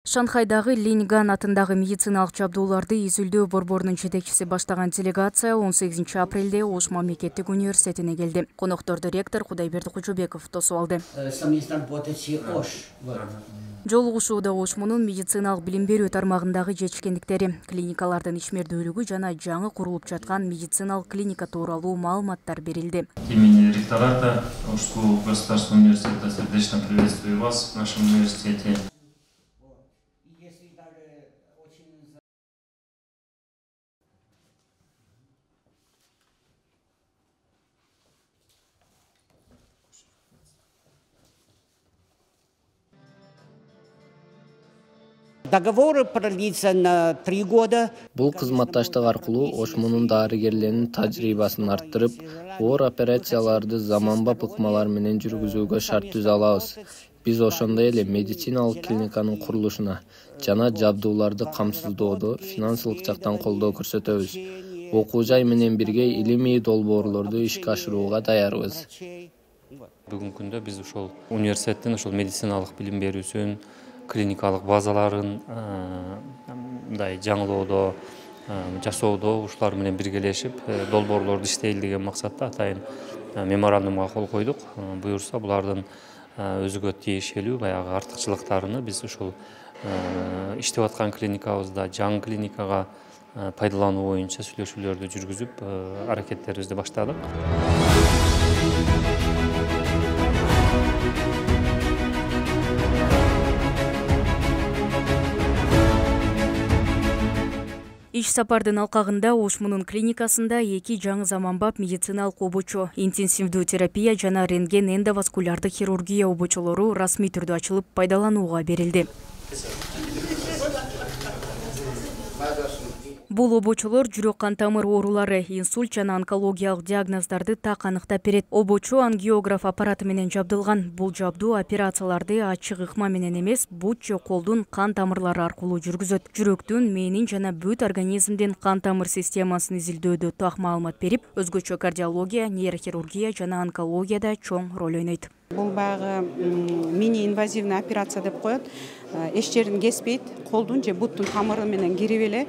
Шанхайдагы Линьган атындагы медициналык жабдууларды изилдөө борборунун жетекчиси баштаган делегация 18 апрелде Ош мамлекеттик университетине келди. Конокторду ректор Кудайберди Кучубеков тосуп алды. Жолугушууда Ошмунун медициналык билим берүү тармагындагы жетишкендиктери, клиникалардын ишмердүүлүгү жана жаңы курулуп жаткан медициналык клиника тууралуу маалыматтар берилди. Имени ректората Ошского государственного университета сердечно приветствую вас в нашем университете. Договор продлится на 3 года. Бул кызматташтык аркылуу Ошмунун дарыгерлеринин тажрыйбасын арттырып, оор операцияларды заманбап ыкмалар менен жүргүзүүгө шарт түзө алабыз. Биз ошондой эле медициналык клиниканын курулушуна жана жабдууларды камсыздоодо финансылык жактан колдоо көрсөтөбүз. Окуу жай менен бирге илимий долбоорлорду ишке ашырууга даярбыз. Бүгүнкү күндө биз ушул университеттин ушул медициналык билим берүүсүн, клиникалык базаларын жаңылоодо, жасоодо ушулар менен биргелешип долбоорлорду иштейли деген максатта атайын меморандумга кол койдук. Буюрса булардын өзүгө тиешелүү баягы артыкчылыктарыны биз ушул иштеп аткан клиникабызда жаңы клиникага пайдалануу боюнча сүйлөшүүлөрдү жүргүзүп аракеттерибизди баштадык. Иш сапардын алкагында Ошмунун клиникасында 2 жаңы заманбап медициналык обочо, интенсивдүү терапия жана рентген эндоваскулярдык хирургия обочолору расмий түрдө ачылып пайдаланууга берилди. Бул обочолор жүрөк-кан тамыр оорулары, инсульт жана онкологиялык диагноздарды так аныктап берет. Обочо ангиограф аппараты менен жабдылган. Бул жабдуу операцияларды ачык ыкма менен эмес, бут же колдун кан тамырлары аркылуу жүргүзөт. Жүрөктүн, мээнин жана бүт организмдин кан тамыр системасын изилдөөдө так маалымат берип, өзгөчө кардиология, нейрохирургия жана онкологияда чоң роль ойнойт. Бул баягы мини-инвазивный операция деп коет. Эч жерин кеспейт, колдун же буттун тамыры менен кирип эле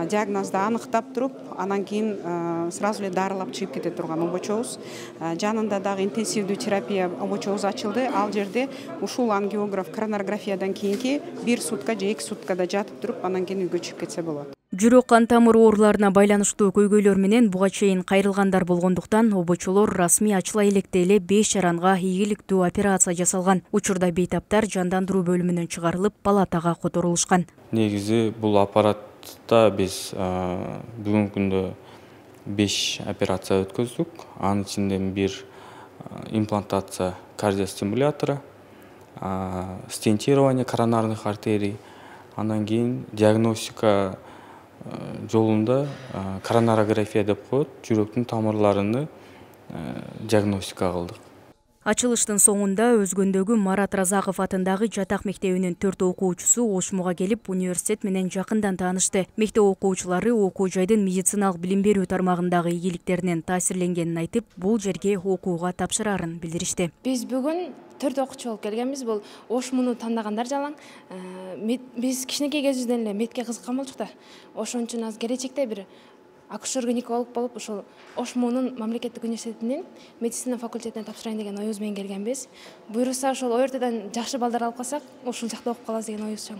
диагнозду аныктап туруп, анан кийин сразу эле дарылап чыгып кете турган обочобуз. Жанында дагы интенсивдүү терапия обочобуз ачылды. Ал жерде ушул ангиограф коронарографиядан кийинки 1 сутка же 2 суткада жатып туруп, анан кийин үйгө чыгып кетсе болот. Жүрөк-кан тамыр ооруларына байланыштуу көйгөйлөр менен буга чейин кайрылгандар болгондуктан обочолор расмий ачыла электе эле 5 жаранга ийгиликтүү операция жасалган. Учурда бейтаптар жандандыруу бөлүмүнөн чыгарылып, палатага которулушкан. Негизи бул аппаратта биз бүгүнкү күндө 5 операция өткөздүк. Анын ичинен 1 имплантация кардиостимулятора, стентирование коронарных артерий, анан кийин диагностика жолунда коронарография деп коет, жүрөктүн тамырларыны диагностика кылдык. Ачылыштын соңунда Өзгөндөгү Марат Разаков атындагы жатак мектебинин 4 окуучусу Ошмуга келип, университет менен жакындан таанышты. Мектеп окуучулары окуу жайдын медициналык билим берүү тармагындагы ийгиликтеринен таасирленгенин айтып, бул жерге окууга тапшырарын билдиришти. Биз бүгүн 4 окуучу болуп келгенбиз. Бул Ошмуну тандагандар жалаң. Биз кичинекей кезибизден эле медке кызыккан болчук да. Ошон үчүн аз келечекте бир акушер-гинеколог болуп, ошол Ошмунун мамлекеттик университетинин медицина факультетине тапшырайын деген оюбуз менен келгенбиз. Буюрса ошол ОРТдан жакшы балдар алып калсак, ушул жакта окуп калабыз деген оюбуз чоң.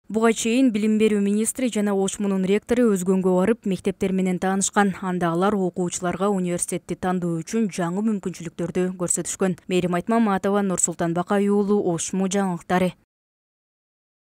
Буга чейин билим берүү министри жана Ошмунун ректору Өзгөнгө барып, мектептер менен таанышкан. Анда алар окуучуларга университетти тандоо үчүн жаңы мүмкүнчүлүктөрдү көрсөтүшкөн. Мээрим Айтмаматова, Нурсултан Бакай уулу, Ошму жаңылыктары.